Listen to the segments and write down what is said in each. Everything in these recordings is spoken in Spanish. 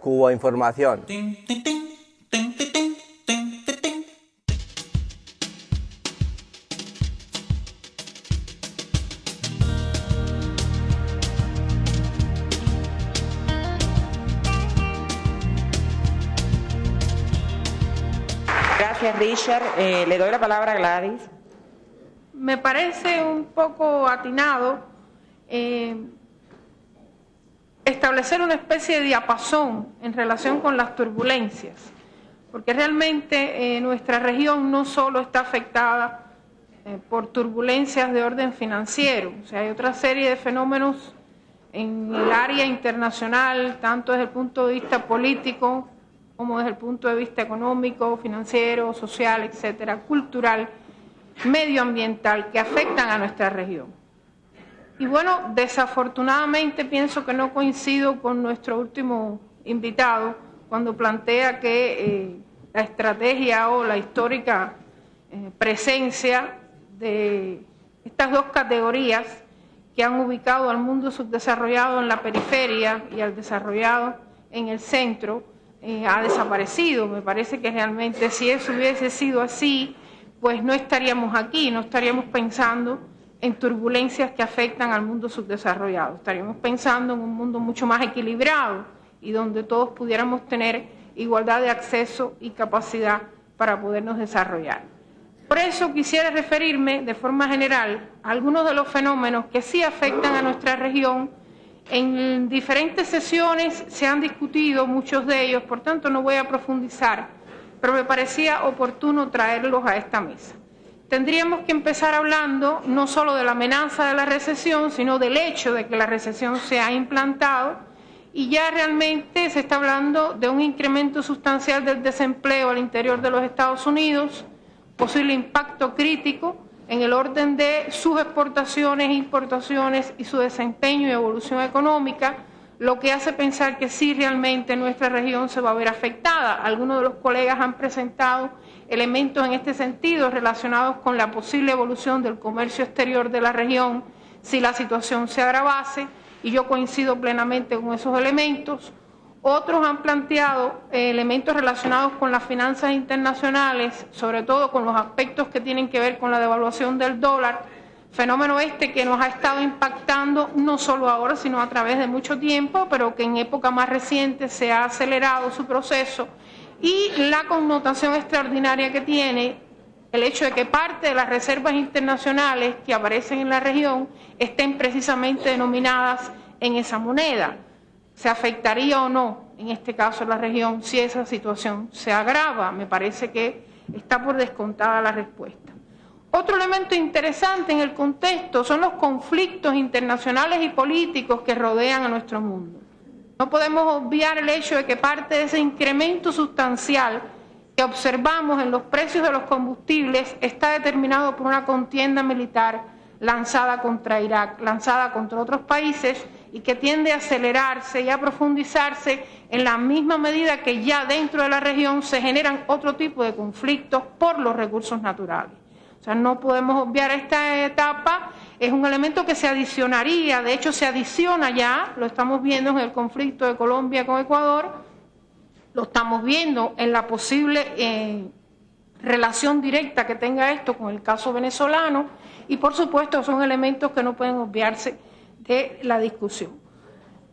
Cuba Información. Gracias, Richard. Le doy la palabra a Gladys. Me parece un poco atinado establecer una especie de diapasón en relación con las turbulencias, porque realmente nuestra región no solo está afectada por turbulencias de orden financiero, o sea, hay otra serie de fenómenos en el área internacional, tanto desde el punto de vista político como desde el punto de vista económico, financiero, social, etcétera, cultural, medioambiental, que afectan a nuestra región. Y bueno, desafortunadamente pienso que no coincido con nuestro último invitado cuando plantea que la estrategia o la histórica presencia de estas dos categorías que han ubicado al mundo subdesarrollado en la periferia y al desarrollado en el centro ha desaparecido. Me parece que realmente si eso hubiese sido así, pues no estaríamos aquí, no estaríamos pensando en turbulencias que afectan al mundo subdesarrollado. Estaríamos pensando en un mundo mucho más equilibrado y donde todos pudiéramos tener igualdad de acceso y capacidad para podernos desarrollar. Por eso quisiera referirme de forma general a algunos de los fenómenos que sí afectan a nuestra región. En diferentes sesiones se han discutido muchos de ellos, por tanto no voy a profundizar, pero me parecía oportuno traerlos a esta mesa. Tendríamos que empezar hablando no solo de la amenaza de la recesión, sino del hecho de que la recesión se ha implantado y ya realmente se está hablando de un incremento sustancial del desempleo al interior de los Estados Unidos, posible impacto crítico en el orden de sus exportaciones e importaciones y su desempeño y evolución económica, lo que hace pensar que sí realmente nuestra región se va a ver afectada. Algunos de los colegas han presentado elementos en este sentido relacionados con la posible evolución del comercio exterior de la región si la situación se agravase, y yo coincido plenamente con esos elementos. Otros han planteado elementos relacionados con las finanzas internacionales, sobre todo con los aspectos que tienen que ver con la devaluación del dólar, fenómeno este que nos ha estado impactando no solo ahora, sino a través de mucho tiempo, pero que en época más reciente se ha acelerado su proceso, y la connotación extraordinaria que tiene el hecho de que parte de las reservas internacionales que aparecen en la región estén precisamente denominadas en esa moneda. ¿Se afectaría o no, en este caso, la región si esa situación se agrava? Me parece que está por descontada la respuesta. Otro elemento interesante en el contexto son los conflictos internacionales y políticos que rodean a nuestro mundo. No podemos obviar el hecho de que parte de ese incremento sustancial que observamos en los precios de los combustibles está determinado por una contienda militar lanzada contra Irak, lanzada contra otros países, y que tiende a acelerarse y a profundizarse en la misma medida que ya dentro de la región se generan otro tipo de conflictos por los recursos naturales. O sea, no podemos obviar esta etapa, es un elemento que se adicionaría, de hecho se adiciona ya, lo estamos viendo en el conflicto de Colombia con Ecuador, lo estamos viendo en la posible relación directa que tenga esto con el caso venezolano, y por supuesto son elementos que no pueden obviarse de la discusión.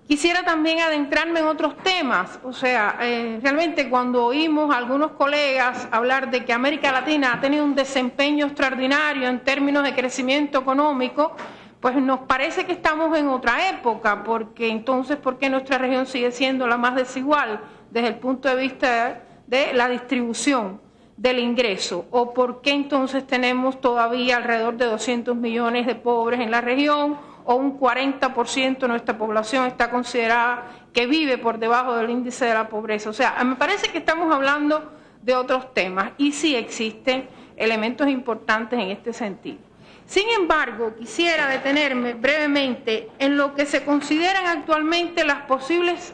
Quisiera también adentrarme en otros temas, o sea, realmente cuando oímos a algunos colegas hablar de que América Latina ha tenido un desempeño extraordinario en términos de crecimiento económico, pues nos parece que estamos en otra época, porque entonces, ¿por qué nuestra región sigue siendo la más desigual desde el punto de vista de la distribución del ingreso? ¿O por qué entonces tenemos todavía alrededor de 200 millones de pobres en la región? O un 40% de nuestra población está considerada que vive por debajo del índice de la pobreza. O sea, me parece que estamos hablando de otros temas y sí existen elementos importantes en este sentido. Sin embargo, quisiera detenerme brevemente en lo que se consideran actualmente las posibles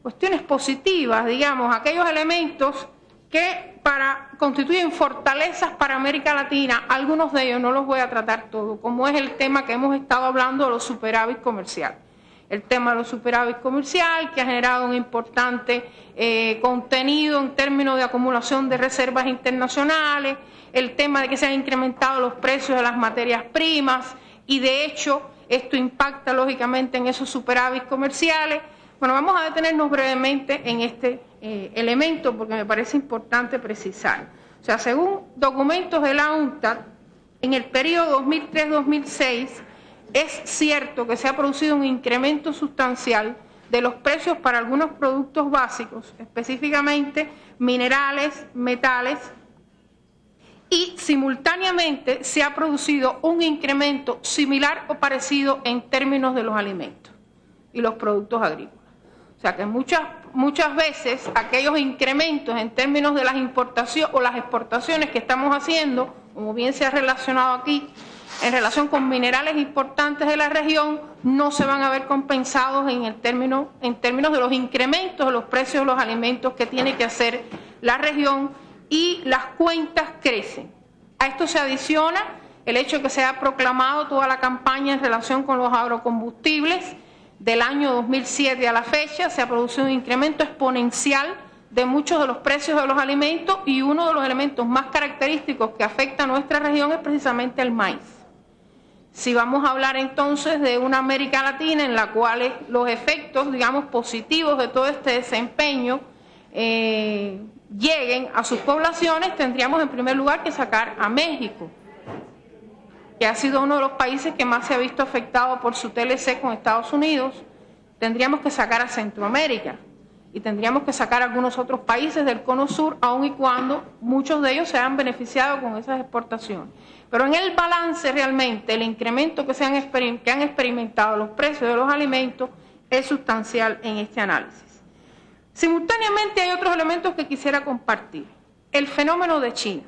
cuestiones positivas, digamos, aquellos elementos que constituyen fortalezas para América Latina. Algunos de ellos no los voy a tratar todos, como es el tema que hemos estado hablando de los superávit comerciales. el tema de los superávit comercial, que ha generado un importante contenido en términos de acumulación de reservas internacionales, el tema de que se han incrementado los precios de las materias primas y de hecho esto impacta lógicamente en esos superávit comerciales. Bueno, vamos a detenernos brevemente en este elemento porque me parece importante precisar. O sea, según documentos de la UNCTAD, en el periodo 2003-2006 es cierto que se ha producido un incremento sustancial de los precios para algunos productos básicos, específicamente minerales, metales, y simultáneamente se ha producido un incremento similar o parecido en términos de los alimentos y los productos agrícolas. O sea que muchas veces aquellos incrementos en términos de las importaciones o las exportaciones que estamos haciendo, como bien se ha relacionado aquí, en relación con minerales importantes de la región, no se van a ver compensados en términos de los incrementos de los precios de los alimentos que tiene que hacer la región y las cuentas crecen. A esto se adiciona el hecho de que se ha proclamado toda la campaña en relación con los agrocombustibles. Del año 2007 a la fecha se ha producido un incremento exponencial de muchos de los precios de los alimentos y uno de los elementos más característicos que afecta a nuestra región es precisamente el maíz. Si vamos a hablar entonces de una América Latina en la cual los efectos, digamos, positivos de todo este desempeño lleguen a sus poblaciones, tendríamos en primer lugar que sacar a México, que ha sido uno de los países que más se ha visto afectado por su TLC con Estados Unidos. Tendríamos que sacar a Centroamérica y tendríamos que sacar a algunos otros países del Cono Sur, aun y cuando muchos de ellos se han beneficiado con esas exportaciones. Pero en el balance realmente el incremento que han experimentado los precios de los alimentos es sustancial en este análisis. Simultáneamente hay otros elementos que quisiera compartir. El fenómeno de China.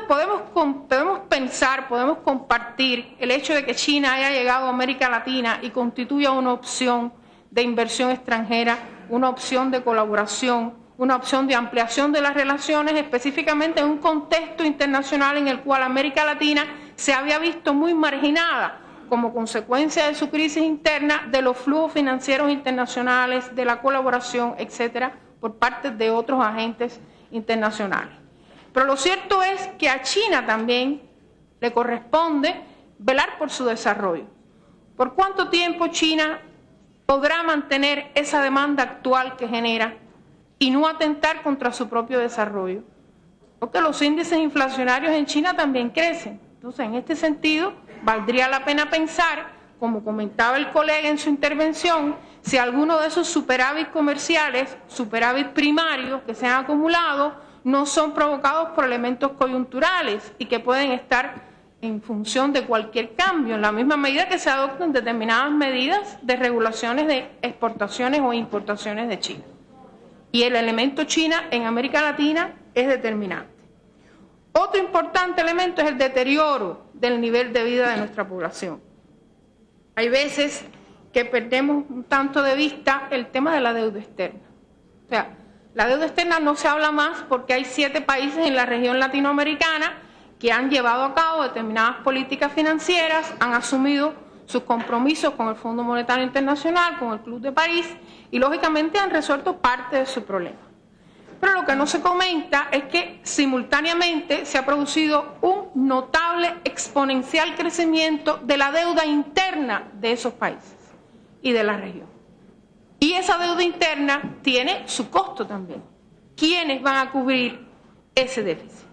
Podemos pensar, podemos compartir el hecho de que China haya llegado a América Latina y constituya una opción de inversión extranjera, una opción de colaboración, una opción de ampliación de las relaciones, específicamente en un contexto internacional en el cual América Latina se había visto muy marginada como consecuencia de su crisis interna, de los flujos financieros internacionales, de la colaboración, etcétera, por parte de otros agentes internacionales. Pero lo cierto es que a China también le corresponde velar por su desarrollo. ¿Por cuánto tiempo China podrá mantener esa demanda actual que genera y no atentar contra su propio desarrollo? Porque los índices inflacionarios en China también crecen. Entonces, en este sentido, valdría la pena pensar, como comentaba el colega en su intervención, si alguno de esos superávit comerciales, superávit primarios que se han acumulado, no son provocados por elementos coyunturales y que pueden estar en función de cualquier cambio, en la misma medida que se adoptan determinadas medidas de regulaciones de exportaciones o importaciones de China. Y el elemento China en América Latina es determinante. Otro importante elemento es el deterioro del nivel de vida de nuestra población. Hay veces que perdemos un tanto de vista el tema de la deuda externa. O sea, la deuda externa no se habla más porque hay 7 países en la región latinoamericana que han llevado a cabo determinadas políticas financieras, han asumido sus compromisos con el Fondo Monetario Internacional, con el Club de París y lógicamente han resuelto parte de su problema. Pero lo que no se comenta es que simultáneamente se ha producido un notable exponencial crecimiento de la deuda interna de esos países y de la región. Y esa deuda interna tiene su costo también. ¿Quiénes van a cubrir ese déficit?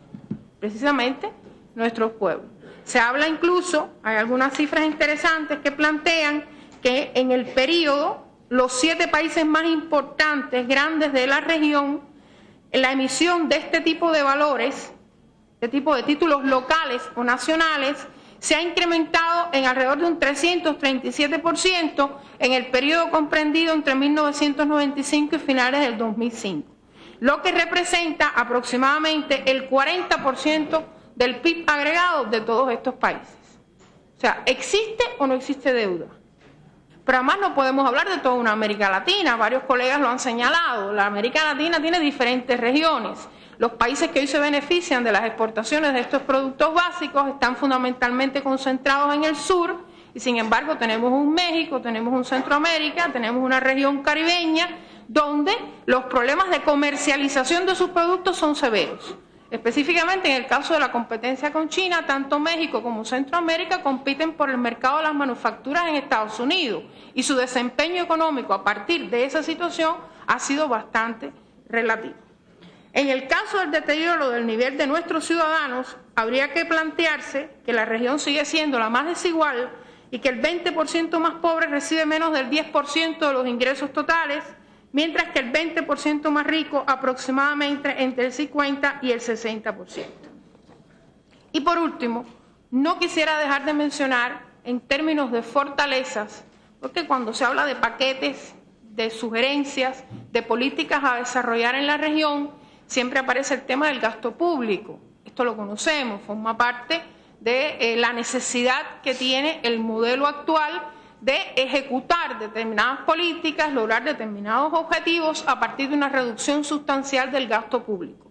Precisamente nuestros pueblos. Se habla incluso, hay algunas cifras interesantes que plantean que en el periodo los 7 países más importantes, grandes de la región, la emisión de este tipo de valores, este tipo de títulos locales o nacionales, se ha incrementado en alrededor de un 337% en el periodo comprendido entre 1995 y finales del 2005, lo que representa aproximadamente el 40% del PIB agregado de todos estos países. O sea, ¿existe o no existe deuda? Pero además no podemos hablar de toda una América Latina, varios colegas lo han señalado. La América Latina tiene diferentes regiones. Los países que hoy se benefician de las exportaciones de estos productos básicos están fundamentalmente concentrados en el sur Y sin embargo tenemos un México, tenemos un Centroamérica, tenemos una región caribeña donde los problemas de comercialización de sus productos son severos. Específicamente en el caso de la competencia con China, tanto México como Centroamérica compiten por el mercado de las manufacturas en Estados Unidos y su desempeño económico a partir de esa situación ha sido bastante relativo. En el caso del deterioro del nivel de nuestros ciudadanos, habría que plantearse que la región sigue siendo la más desigual y que el 20% más pobre recibe menos del 10% de los ingresos totales, mientras que el 20% más rico aproximadamente entre el 50 y el 60%. Y por último, no quisiera dejar de mencionar en términos de fortalezas, porque cuando se habla de paquetes, de sugerencias, de políticas a desarrollar en la región, siempre aparece el tema del gasto público. Esto lo conocemos, forma parte de la necesidad que tiene el modelo actual de ejecutar determinadas políticas, lograr determinados objetivos a partir de una reducción sustancial del gasto público.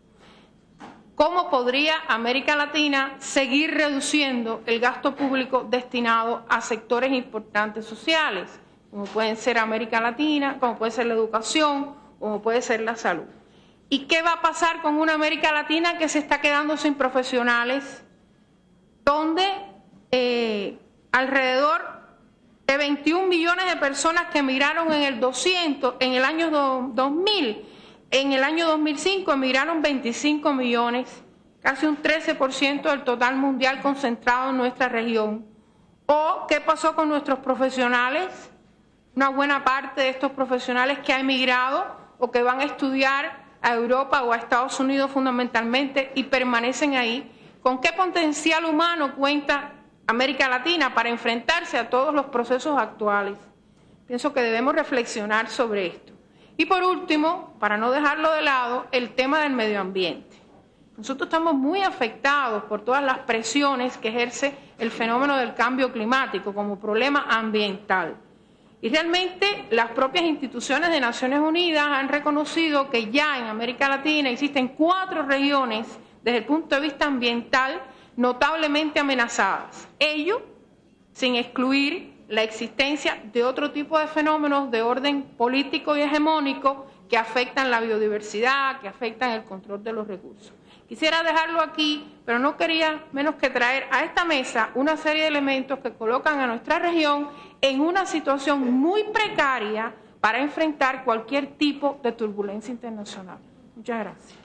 ¿Cómo podría América Latina seguir reduciendo el gasto público destinado a sectores importantes sociales, como pueden ser América Latina, como puede ser la educación, como puede ser la salud? ¿Y qué va a pasar con una América Latina que se está quedando sin profesionales, donde alrededor de 21 millones de personas que emigraron en el año 2000, en el año 2005 emigraron 25 millones, casi un 13% del total mundial concentrado en nuestra región? ¿O qué pasó con nuestros profesionales? Una buena parte de estos profesionales que ha emigrado o que van a estudiar a Europa o a Estados Unidos fundamentalmente y permanecen ahí. ¿Con qué potencial humano cuenta América Latina para enfrentarse a todos los procesos actuales? Pienso que debemos reflexionar sobre esto. Y por último, para no dejarlo de lado, el tema del medio ambiente. Nosotros estamos muy afectados por todas las presiones que ejerce el fenómeno del cambio climático como problema ambiental. Y realmente las propias instituciones de Naciones Unidas han reconocido que ya en América Latina existen 4 regiones desde el punto de vista ambiental notablemente amenazadas. Ello sin excluir la existencia de otro tipo de fenómenos de orden político y hegemónico que afectan la biodiversidad, que afectan el control de los recursos. Quisiera dejarlo aquí, pero no quería menos que traer a esta mesa una serie de elementos que colocan a nuestra región en una situación muy precaria para enfrentar cualquier tipo de turbulencia internacional. Muchas gracias.